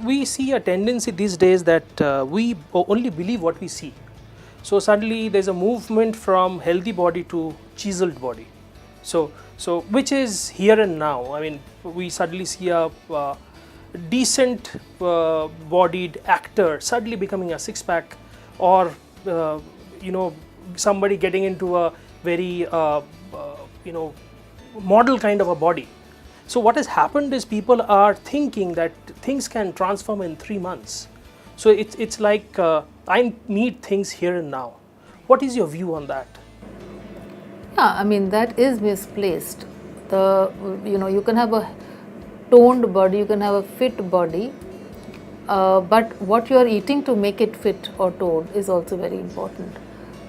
We see a tendency these days that we only believe what we see. So suddenly there's a movement from healthy body to chiseled body. So which is here and now. I mean, we suddenly see a decent bodied actor suddenly becoming a six-pack, or somebody getting into a very model kind of a body. So what has happened is people are thinking that things can transform in 3 months. So it's like I need things here and now. What is your view on that? Yeah, I mean, that is misplaced. You can have a toned body, you can have a fit body, but what you are eating to make it fit or toned is also very important.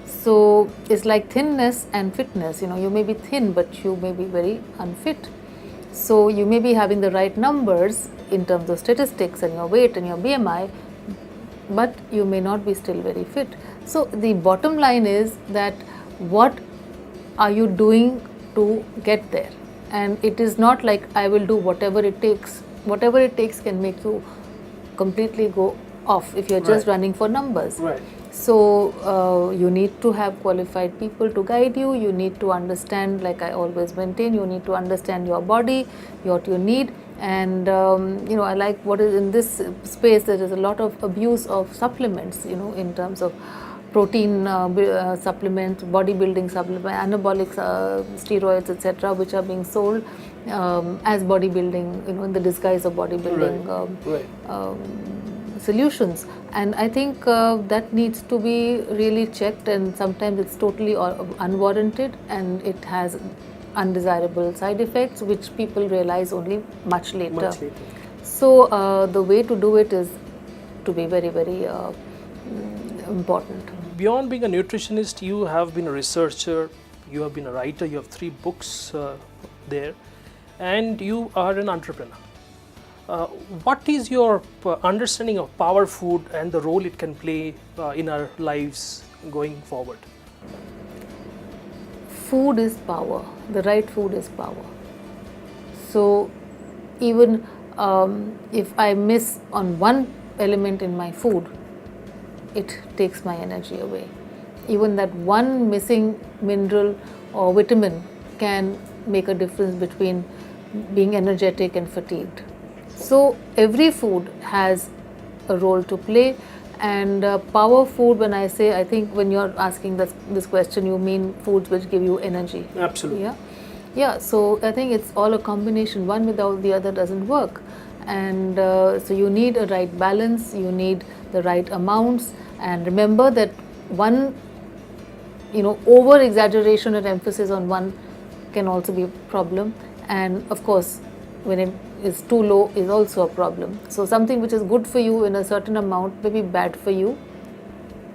So it's like thinness and fitness. You may be thin, but you may be very unfit. So you may be having the right numbers in terms of statistics and your weight and your BMI, but you may not be still very fit. So the bottom line is that what are you doing to get there? And it is not like I will do whatever it takes. Whatever it takes can make you completely go off if you're just running for numbers. Right. So you need to have qualified people to guide you. You need to understand, like I always maintain, you need to understand your body, what you need. And I like what is in this space. There is a lot of abuse of supplements, in terms of protein supplements, bodybuilding supplements, anabolic steroids, etc., which are being sold as bodybuilding, in the disguise of bodybuilding solutions. And I think that needs to be really checked, and sometimes it's totally unwarranted, and it has undesirable side effects which people realize only much later. So the way to do it is to be very, very important. Beyond being a nutritionist, you have been a researcher, you have been a writer, you have 3 books there, and you are an entrepreneur. What is your understanding of power food and the role it can play in our lives going forward? Food is power. The right food is power. So even if I miss on one element in my food, it takes my energy away. Even that one missing mineral or vitamin can make a difference between being energetic and fatigued. So every food has a role to play, and power food, when I say, I think when you're asking this question, you mean foods which give you energy. Absolutely. Yeah. So I think it's all a combination. One without the other doesn't work. And so you need a right balance, you need the right amounts, and remember that one, over exaggeration or emphasis on one can also be a problem. And of course, when it is too low is also a problem. So something which is good for you in a certain amount may be bad for you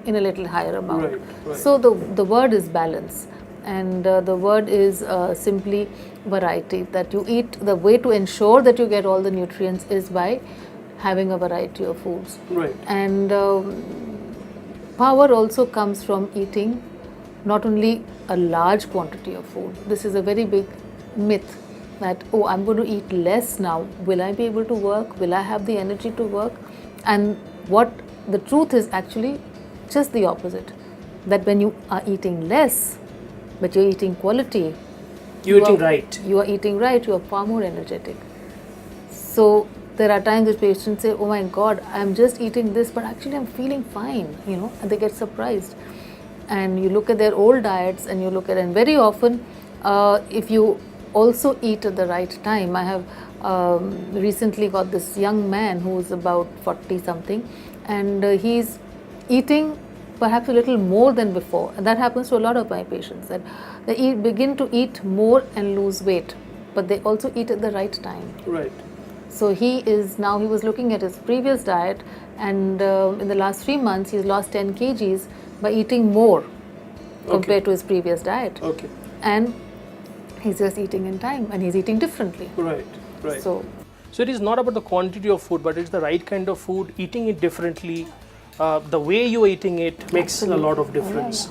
in a little higher amount. Right. So the word is balance, and the word is simply variety, that you eat. The way to ensure that you get all the nutrients is by having a variety of foods. Right. And power also comes from eating not only a large quantity of food. This is a very big myth that, I'm going to eat less now. Will I be able to work? Will I have the energy to work? And what the truth is actually just the opposite. That when you are eating less, but you're eating quality, you are eating right, you are far more energetic. So there are times that patients say, oh my God, I'm just eating this, but actually I'm feeling fine, and they get surprised. And you look at their old diets, and you look at, and very often, if you also eat at the right time. I have recently got this young man who's about 40 something, and he's eating perhaps a little more than before. And that happens to a lot of my patients, that they begin to eat more and lose weight, but they also eat at the right time. Right. So he was looking at his previous diet, and in the last 3 months he's lost 10 kgs by eating more compared to his previous diet. Okay. And he's just eating in time, and he's eating differently. Right. So it is not about the quantity of food, but it's the right kind of food, eating it differently. The way you're eating it makes a lot of difference.